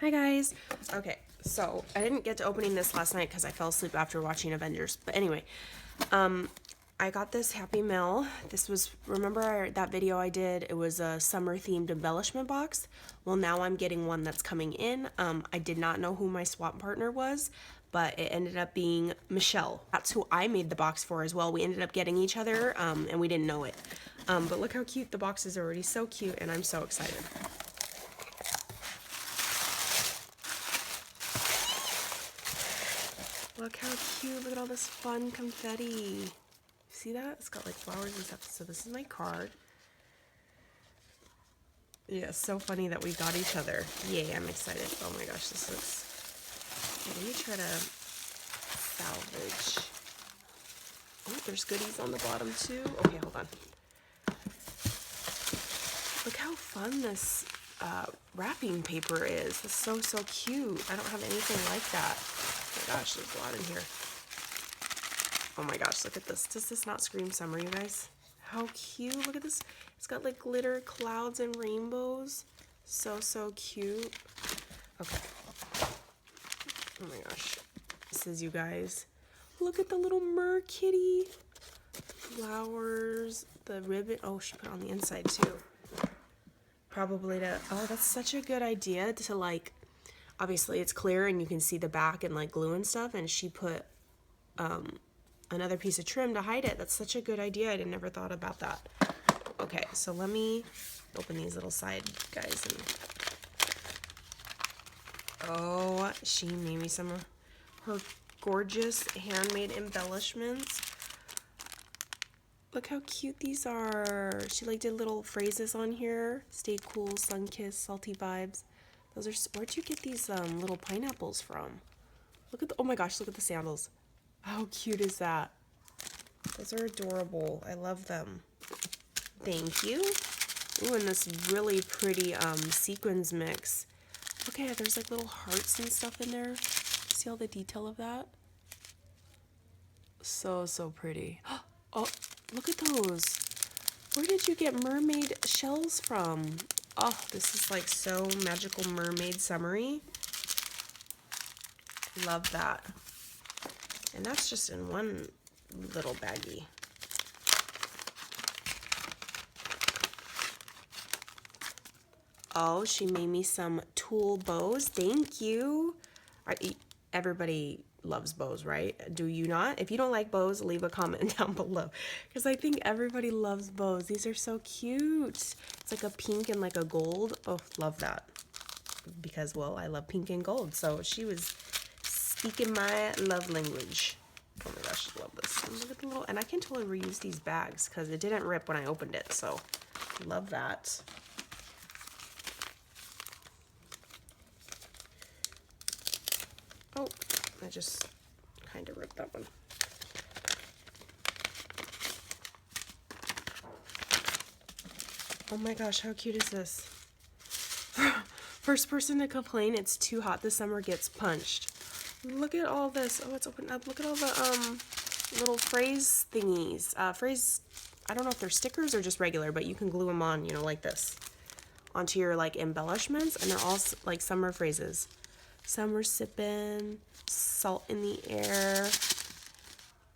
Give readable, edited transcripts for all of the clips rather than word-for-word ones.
Hi guys. Okay, so I didn't get to opening this last night because I fell asleep after watching Avengers. But anyway, I got this Happy Mail. This was, remember that video I did? It was a summer themed embellishment box. Well, now I'm getting one that's coming in. I did not know who my swap partner was, but it ended up being Michelle. That's who I made the box for as well. We ended up getting each other, and we didn't know it. But look how cute the box is already. So cute, and I'm so excited. Look how cute. Look at all this fun confetti. See that? It's got like flowers and stuff. So this is my card. Yeah, it's so funny that we got each other. Yay, I'm excited. Oh my gosh, this looks... Okay, let me try to salvage. Oh, there's goodies on the bottom too. Okay, hold on. Look how fun this wrapping paper is. It's so cute. I don't have anything like that. Oh my gosh, there's a lot in here. Oh my gosh, look at this. Does this not scream summer, you guys? How cute. Look at this. It's got like glitter clouds and rainbows. So cute. Okay. Oh my gosh. This is, you guys. Look at the little mer kitty. Flowers. The ribbon. Oh, she put it on the inside too. Probably to... Oh, that's such a good idea to like... Obviously it's clear and you can see the back and like glue and stuff, and she put another piece of trim to hide it. That's such a good idea. I never thought about that. Okay, so let me open these little side guys. And oh, she made me some of her gorgeous handmade embellishments. Look how cute these are. She like did little phrases on here. Stay cool, sun kiss, salty vibes. Those are, where'd you get these little pineapples from? Look at the, oh my gosh, look at the sandals. How cute is that? Those are adorable. I love them. Thank you. Ooh, and this really pretty sequins mix. Okay, there's like little hearts and stuff in there. See all the detail of that? So pretty. Oh, look at those. Where did you get mermaid shells from? Oh, this is like so magical mermaid summery. Love that. And that's just in one little baggie. Oh, she made me some tulle bows. Thank you. Everybody loves bows, right? Do you not? If you don't like bows, leave a comment down below, because I think everybody loves bows. These are so cute. It's like a pink and like a gold. Oh, love that. Because, well, I love pink and gold. So she was speaking my love language. Oh my gosh, I love this. And look at the little, and I can totally reuse these bags because it didn't rip when I opened it. So love that. Oh, I just kind of ripped that one. Oh my gosh, how cute is this? First person to complain it's too hot this summer gets punched. Look at all this. Oh, it's opened up. Look at all the little phrase thingies. Phrase, I don't know if they're stickers or just regular, but you can glue them on, you know, like this, onto your like embellishments, and they're all like summer phrases. Summer sippin', salt in the air,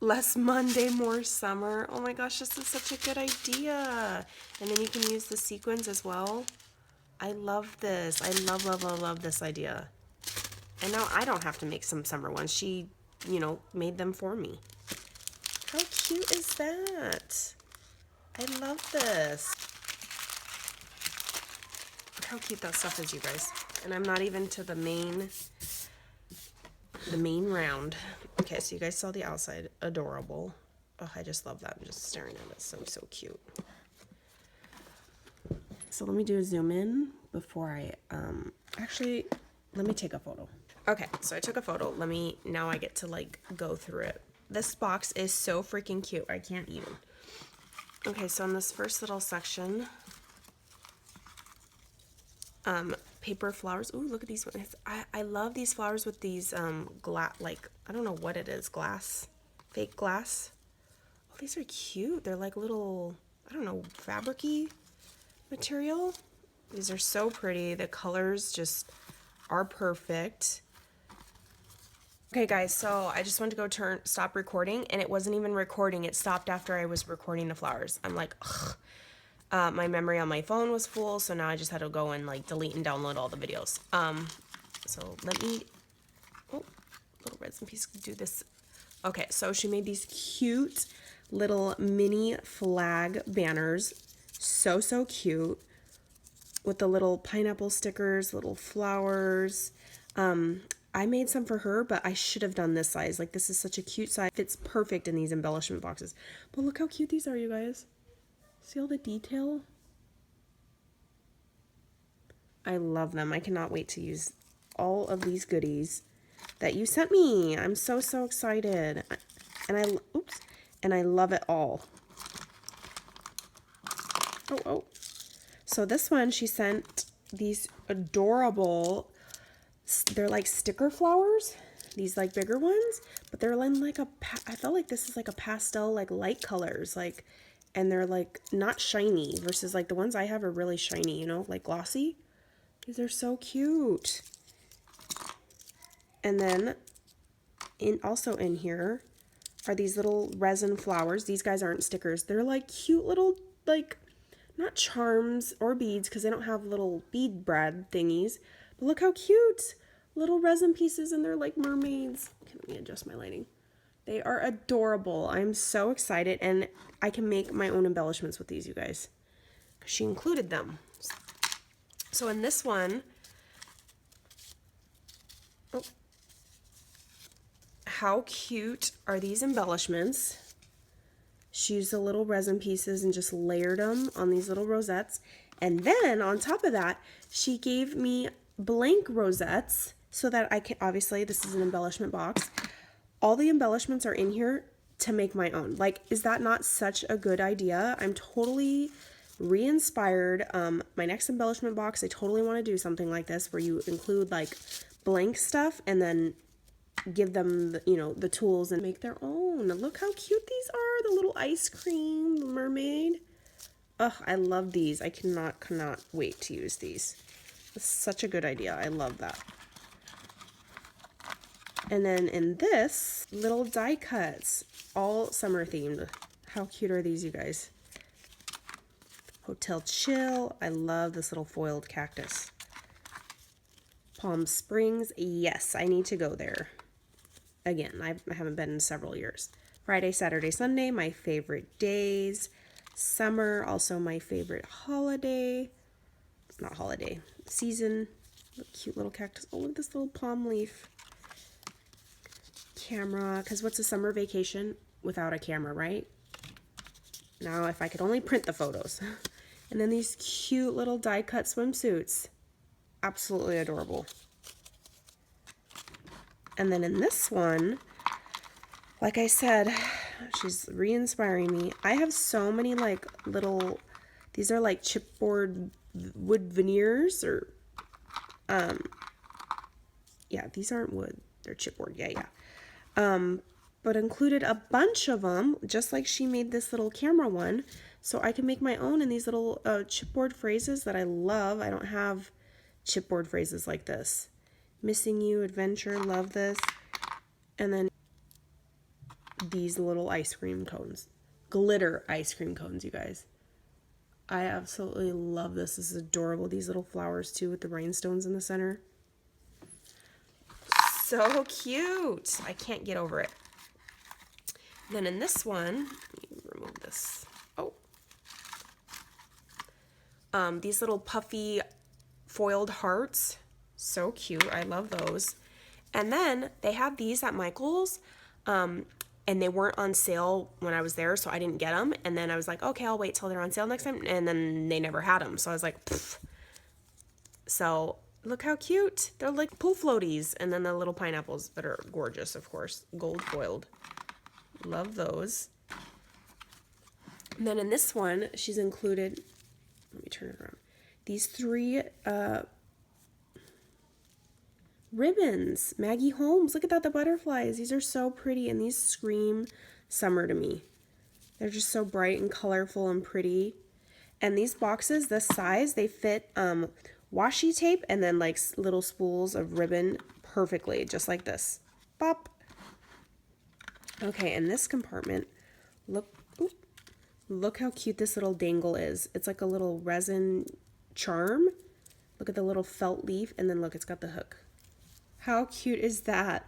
less Monday, more summer. Oh my gosh, this is such a good idea. And then you can use the sequins as well. I love this. I love this idea. And now I don't have to make some summer ones. She, you know, made them for me. How cute is that? I love this. Look how cute that stuff is, you guys. And I'm not even to the main round. Okay, so you guys saw the outside. Adorable. Oh, I just love that. I'm just staring at it. So cute. So let me do a zoom in before I, actually, let me take a photo. Okay, so I took a photo. Now I get to like go through it. This box is so freaking cute. I can't even. Okay, so in this first little section, paper flowers. Ooh, look at these ones. I love these flowers with these glass, like, I don't know what it is, glass, fake glass. Oh, these are cute. They're like little, I don't know, fabric-y material. These are so pretty. The colors just are perfect. Okay guys, so I just went to go stop recording, and it wasn't even recording. It stopped after I was recording the flowers. I'm like, ugh. My memory on my phone was full, so now I just had to go and like delete and download all the videos. So let me, oh, little resin piece, do this. Okay, so she made these cute little mini flag banners. So, so cute. With the little pineapple stickers, little flowers. I made some for her, but I should have done this size. Like, this is such a cute size. Fits perfect in these embellishment boxes. But look how cute these are, you guys. See all the detail? I love them. I cannot wait to use all of these goodies that you sent me. I'm so, so excited. And I love it all. Oh. So this one, she sent these adorable, they're like sticker flowers, these like bigger ones, but they're in like I felt like this is like a pastel, like light colors, like, and they're like not shiny versus like the ones I have are really shiny, you know, like glossy. These are so cute. And then also in here are these little resin flowers. These guys aren't stickers. They're like cute little, like, not charms or beads because they don't have little bead brad thingies. But look how cute. Little resin pieces, and they're like mermaids. Okay, let me adjust my lighting. They are adorable. I'm so excited, and I can make my own embellishments with these, you guys. She included them. So in this one, oh, how cute are these embellishments? She used the little resin pieces and just layered them on these little rosettes. And then on top of that, she gave me blank rosettes so that I can, obviously this is an embellishment box. All the embellishments are in here to make my own. Like, is that not such a good idea? I'm totally re-inspired. My next embellishment box, I totally want to do something like this where you include like blank stuff and then give them, you know, the tools and make their own. Look how cute these are. The little ice cream, the mermaid. Ugh, I love these. I cannot wait to use these. It's such a good idea. I love that. And then in this, little die cuts, all summer themed. How cute are these, you guys? Hotel Chill. I love this little foiled cactus. Palm Springs. Yes, I need to go there. Again, I haven't been in several years. Friday, Saturday, Sunday, my favorite days. Summer, also my favorite holiday. Not holiday, season. Cute little cactus. Oh, look at this little palm leaf. Camera, because what's a summer vacation without a camera, right? Now, if I could only print the photos. And then these cute little die-cut swimsuits. Absolutely adorable. And then in this one, like I said, she's re-inspiring me. I have so many like little, these are like chipboard wood veneers or, yeah, these aren't wood, they're chipboard, yeah. But included a bunch of them, just like she made this little camera one, so I can make my own in these little chipboard phrases that I love. I don't have chipboard phrases like this. Missing you, adventure, love this. And then these little ice cream cones. Glitter ice cream cones, you guys. I absolutely love this. This is adorable. These little flowers too with the rhinestones in the center. So cute. I can't get over it. Then in this one, let me remove this. Oh. These little puffy foiled hearts. So cute. I love those. And then they have these at Michael's. And they weren't on sale when I was there, so I didn't get them. And then I was like, okay, I'll wait till they're on sale next time. And then they never had them. So I was like, pfft. So look how cute. They're like pool floaties. And then the little pineapples that are gorgeous, of course. Gold foiled. Love those. And then in this one, she's included, let me turn it around, these 3 ribbons. Maggie Holmes. Look at that, the butterflies. These are so pretty, and these scream summer to me. They're just so bright and colorful and pretty. And these boxes, this size, they fit washi tape and then like little spools of ribbon perfectly, just like this. Bop. Okay, and this compartment, look how cute this little dangle is. It's like a little resin charm. Look at the little felt leaf, and then look, it's got the hook. How cute is that?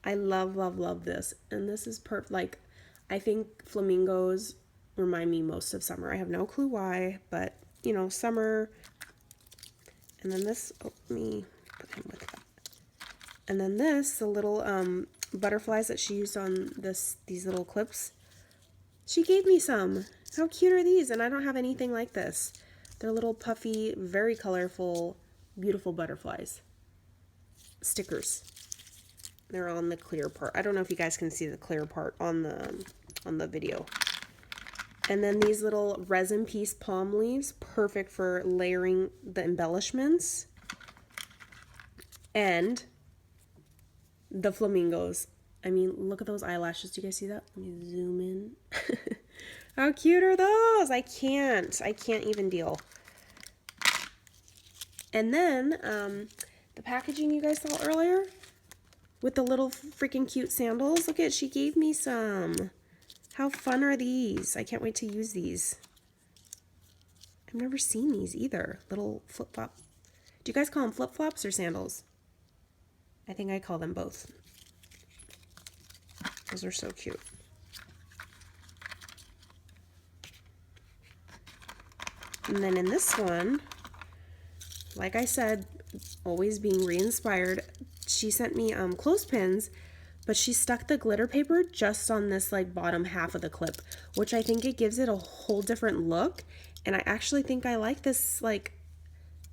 I love, love, love this. And this is like, I think flamingos remind me most of summer. I have no clue why, but you know, summer. And then this, oh, let me put him with that. And then this, the little butterflies that she used on these little clips. She gave me some. How cute are these? And I don't have anything like this. They're little puffy, very colorful, beautiful butterflies. Stickers. They're on the clear part. I don't know if you guys can see the clear part on the video. And then these little resin piece palm leaves, perfect for layering the embellishments. And the flamingos. I mean, look at those eyelashes. Do you guys see that? Let me zoom in. How cute are those? I can't even deal. And then the packaging you guys saw earlier with the little freaking cute sandals. Look at, she gave me some. How fun are these? I can't wait to use these. I've never seen these either. Little flip-flop. Do you guys call them flip-flops or sandals? I think I call them both. Those are so cute. And then in this one, like I said, always being re-inspired, she sent me clothespins, but she stuck the glitter paper just on this like bottom half of the clip, which I think it gives it a whole different look. And I actually think I like this like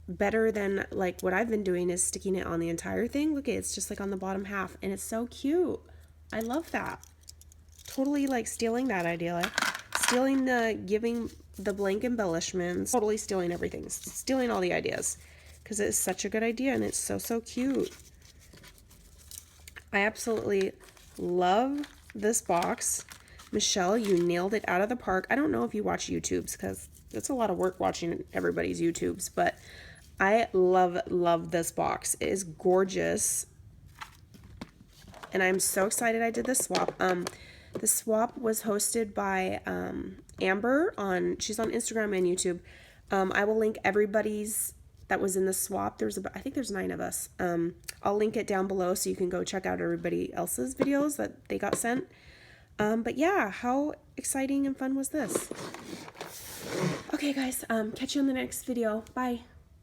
better than like what I've been doing is sticking it on the entire thing. Look at it, it's just like on the bottom half, and it's so cute. I love that. Totally like stealing that idea. Like, stealing the giving the blank embellishments. Totally stealing everything. Stealing all the ideas. Because it's such a good idea and it's so, so cute. I absolutely love this box. Michelle, you nailed it out of the park. I don't know if you watch YouTubes because it's a lot of work watching everybody's YouTubes, but I love this box. It is gorgeous. And I'm so excited I did this swap. The swap was hosted by Amber she's on Instagram and YouTube. I will link everybody's that was in the swap. I think there's 9 of us. I'll link it down below so you can go check out everybody else's videos that they got sent. But yeah, how exciting and fun was this? Okay guys, catch you in the next video. Bye.